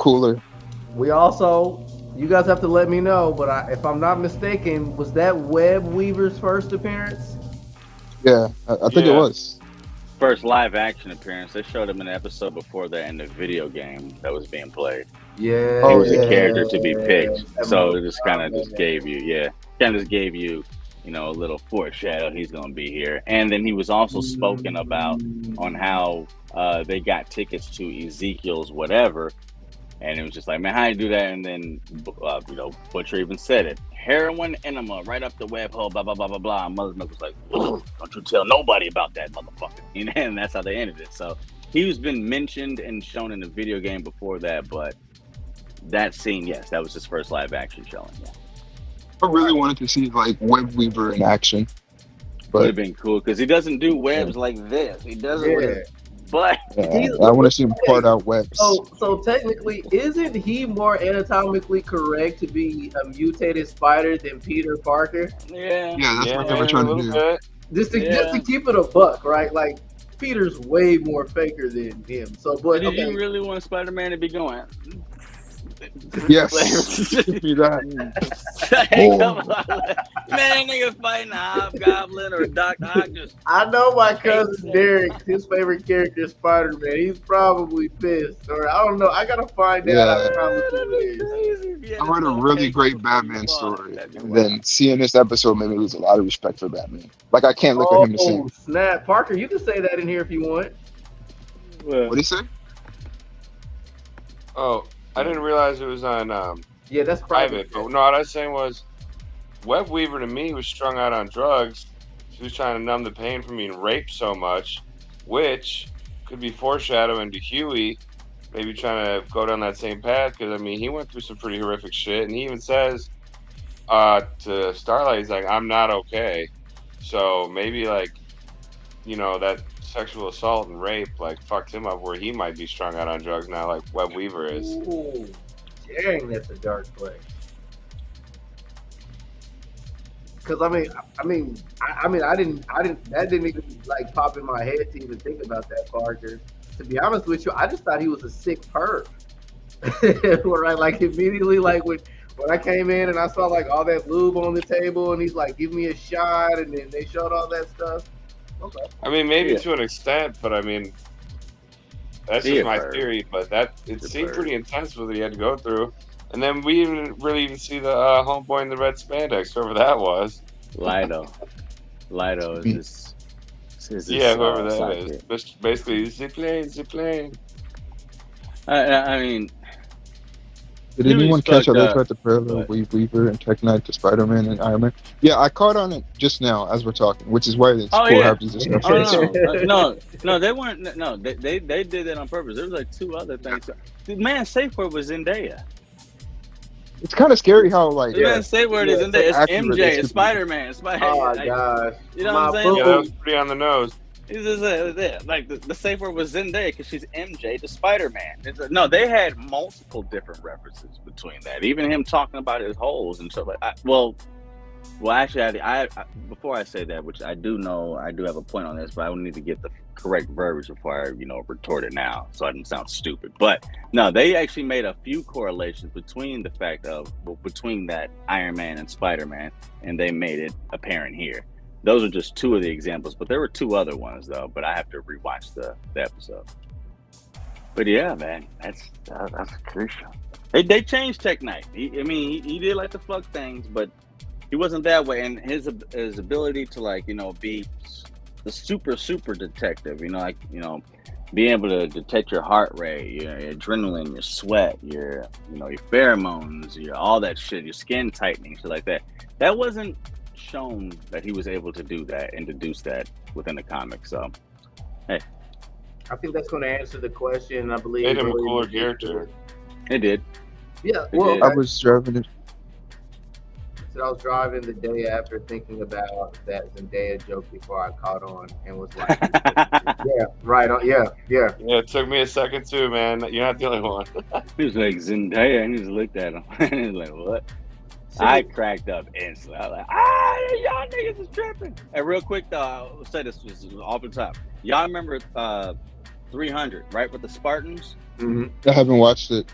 cooler. We also, you guys have to let me know, but if I'm not mistaken, was that Web Weaver's first appearance? Yeah, I think it Yeah. was. First live action appearance. They showed him in an episode before that in the video game that was being played. Yeah. Oh, He was yeah. a character to be picked. That So it just kind of motherfucker, just man. gave you, a little foreshadow he's going to be here. And then he was also spoken about on how they got tickets to Ezekiel's whatever. And it was just like, man, how you do that? And then, Butcher even said it. Heroin enema right up the web hole, blah, blah, blah, blah, blah. And Mother Milk was like, don't you tell nobody about that, motherfucker. And that's how they ended it. So he's been mentioned and shown in the video game before that. But that scene, yes, that was his first live action showing. Yeah. I really wanted to see like Web Weaver in action, Would have but been cool because he doesn't do webs like this. He does it with his butt. yeah, I want to see him part out webs. So technically, isn't he more anatomically correct to be a mutated spider than Peter Parker? Yeah. Yeah, that's what they were a trying to little do. bit. Just to keep it a buck, right? Like Peter's way more faker than him. So, but Did okay. you really want Spider-Man to be going? Yes, give me that. Hey, come on. Man, nigga fighting a Hobgoblin or Dr. Octopus. I know my cousin Derek, his favorite character is Spider-Man. He's probably pissed, or I don't know. I gotta find out. Yeah. How who it is. I read a really great Batman story, and then seeing this episode made me lose a lot of respect for Batman. Like I can't look at him the same. Oh snap, Parker! You can say that in here if you want. What did he say? Oh, I didn't realize it was on Yeah, that's private. But no, what I was saying was, Web Weaver to me was strung out on drugs. She was trying to numb the pain from being raped so much, which could be foreshadowing to Huey, maybe trying to go down that same path. Because I mean, he went through some pretty horrific shit, and he even says to Starlight, he's like, "I'm not okay." So maybe like, that sexual assault and rape like fucked him up, where he might be strung out on drugs now, like Web Weaver is. Ooh, dang, that's a dark place. Because I didn't. That didn't even like pop in my head to even think about that, Parker. To be honest with you, I just thought he was a sick perv. Right, like immediately, like when I came in and I saw like all that lube on the table, and he's like, "Give me a shot," and then they showed all that stuff. Okay. I mean, maybe Yeah. to an extent, but I mean, that's Be just a my bird. theory. But it Be a seemed bird. pretty intense what he had to go through. And then we didn't really even see the homeboy in the red spandex, whoever that was. Lido is his Yeah, whoever that sidekick. is. Just basically, the plane. I mean, Did He was anyone catch how fucked they up, tried to parallel but- Wave Weaver and Tech Knight to Spider-Man and Iron Man? Yeah, I caught on it just now as we're talking, which is why it's Oh, cool yeah. having this discussion. No, they weren't. No, they did that on purpose. There was like two other things. The man safe word was Zendaya. It's kind of scary how like The man safe word is Yeah, Zendaya. It's accurate MJ. it It's should be. Spider-Man. Oh my Like, gosh. you know what I'm My saying? Yeah, that was pretty on the nose. It's just like the safe word was Zendaya because she's MJ to Spider-Man. No, they had multiple different references between that. Even him talking about his holes and stuff like. Actually, I before I say that, which I do know, I do have a point on this, but I would need to get the correct verbiage before I retort it now, so I don't sound stupid. But no, they actually made a few correlations between the fact of between that Iron Man and Spider-Man, and they made it apparent here. Those are just two of the examples, but there were two other ones though. But I have to rewatch the episode. But yeah, man, that's crucial. They changed Tech Knight. He did like to fuck things, but he wasn't that way. And his ability to be the super detective, being able to detect your heart rate, your adrenaline, your sweat, your pheromones, your all that shit, your skin tightening, shit like that. That wasn't shown that he was able to do that and deduce that within the comic. So, hey, I think that's going to answer the question. I believe Made him a cooler character. it did. Yeah, It well, did. I was driving it. I was driving the day after thinking about that Zendaya joke before I caught on and was like, yeah, right on, yeah. Yeah, it took me a second too, man. You're not the only one. He was like Zendaya, and he just looked at him and he was like, "What?" I cracked up instantly. I was like, y'all niggas is tripping. Hey, real quick though, I'll say this was off the top. Y'all remember 300, right, with the Spartans? Mhm. I haven't watched it.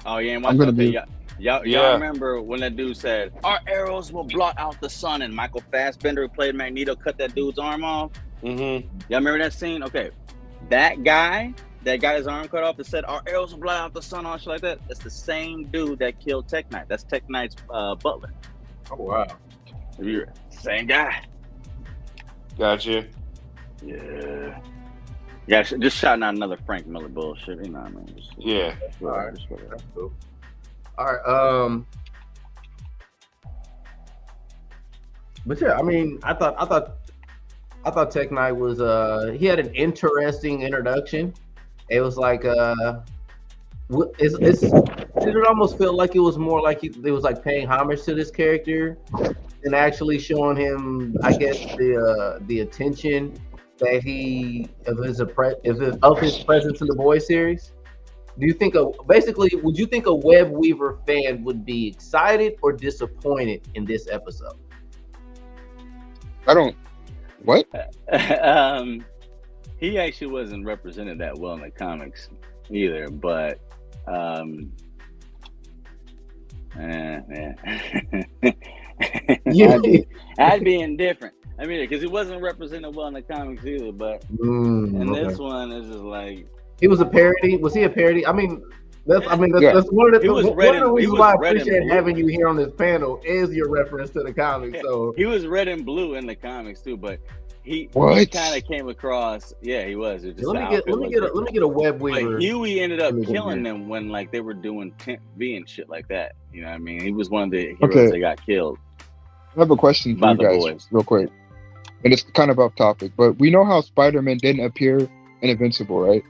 Oh yeah, and I'm watch gonna okay, be. y'all Yeah. remember when that dude said our arrows will blot out the sun, and Michael Fassbender, who played Magneto, cut that dude's arm off? Mm-hmm. Y'all remember that scene? Okay. That guy that got his arm cut off that said our arrows will blot out the sun, all shit like that. That's the same dude that killed Tech Knight. That's Tech Knight's butler. Oh wow. Same guy. Gotcha. Yeah. Yeah, just shouting out another Frank Miller bullshit. You know what I mean? Yeah. All right. That's cool. All right. But yeah, I mean, I thought Tech Knight was he had an interesting introduction. It was like it almost felt like it was more like it was like paying homage to this character and actually showing him, I guess, the attention that he of his presence in the Boys series. Do you think would you think a Web Weaver fan would be excited or disappointed in this episode? I don't. What? He actually wasn't represented that well in the comics either, but I'd be indifferent. I mean, because he wasn't represented well in the comics either, but this one is just like he was a parody. Was he a parody? I mean, that's one of the reasons why I appreciate having you here on this panel is your reference to the comics. So he was red and blue in the comics too, but he kind of came across. Yeah, he was. Just let me get a Web Weaver. Like, Huey ended up killing them when like they were doing Temp V and shit like that. You know what I mean? He was one of the heroes that got killed. I have a question for you guys, real quick, and it's kind of off topic, but we know how Spider-Man didn't appear in Invincible, right?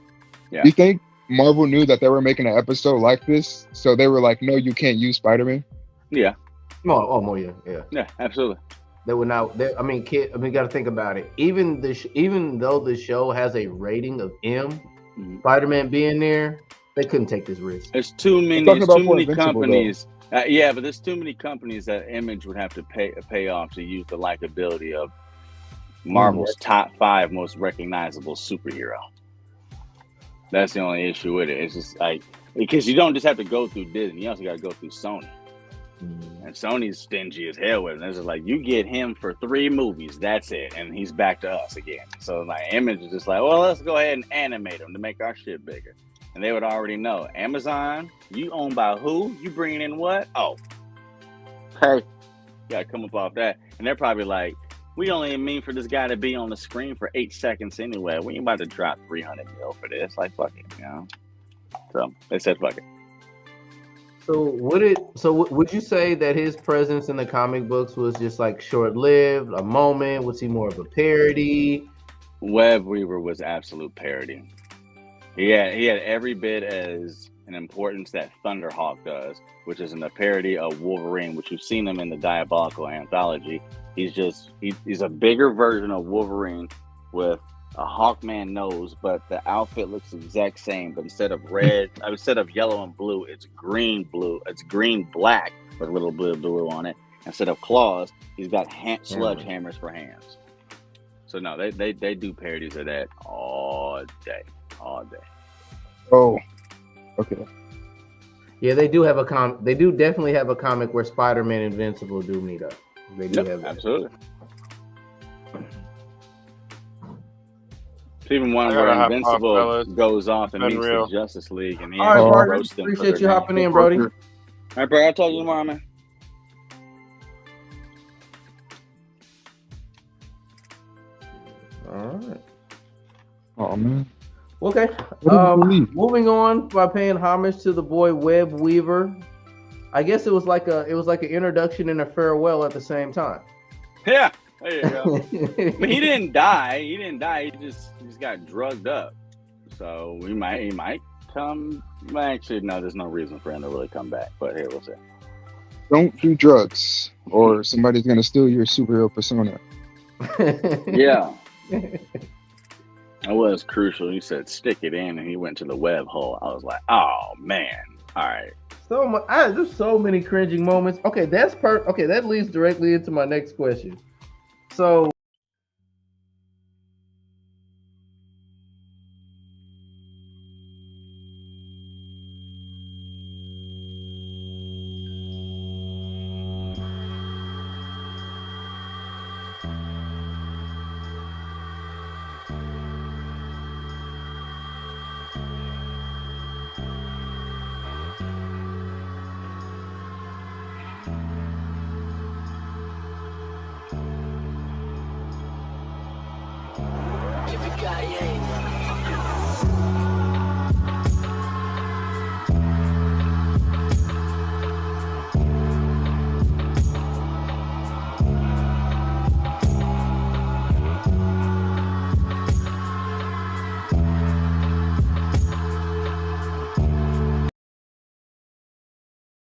Yeah. Do you think Marvel knew that they were making an episode like this, so they were like, "No, you can't use Spider-Man"? Yeah. Yeah, absolutely. They were not. I mean, you got to think about it. Even though the show has a rating of M, Spider-Man being there, they couldn't take this risk. There's too many companies. But there's too many companies that Image would have to pay off to use the likability of Marvel's top 5 most recognizable superhero. That's the only issue with it. It's just like, because you don't just have to go through Disney, you also got to go through Sony. And Sony's stingy as hell with it. It's just like, you get him for 3 movies, that's it, and he's back to us again. So like, Image is just like, well, let's go ahead and animate him to make our shit bigger. And they would already know. Amazon, you owned by who? You bringing in what? Oh, hey, gotta come up off that. And they're probably like, we only mean for this guy to be on the screen for 8 seconds anyway. We ain't about to drop $300 million for this. Like, fuck it, you know. So they said, fuck it. So would you say that his presence in the comic books was just like short-lived, a moment? Was he more of a parody? Web Weaver was absolute parody. He had every bit as an importance that Thunderhawk does, which is in the parody of Wolverine, which you've seen him in the Diabolical anthology. He's a bigger version of Wolverine with a Hawkman nose, but the outfit looks the exact same. But instead of yellow and blue, it's green black with a little bit of blue on it. Instead of claws, he's got sludge hammers for hands. So no, they do parodies of that all day. Oh, okay. Yeah, they do have They do definitely have a comic where Spider-Man and Invincible do meet up. They do have that. Absolutely. Even one where Invincible goes off and meets the Justice League, and he roasts them. Appreciate you hopping in, Brody. All right, bro. I'll talk to you tomorrow, man. All right. Oh man. Okay. Moving on by paying homage to the boy Web Weaver. I guess it was like an introduction and a farewell at the same time. Yeah, there you go. But he didn't die. He just got drugged up. So he might come. Actually, no, there's no reason for him to really come back. But here, we'll see. Don't do drugs, or somebody's gonna steal your superhero persona. Yeah. That was crucial. He said stick it in, and he went to the web hole. I was like, oh man. All right. So much. There's so many cringing moments. Okay, that leads directly into my next question. So you ain't running?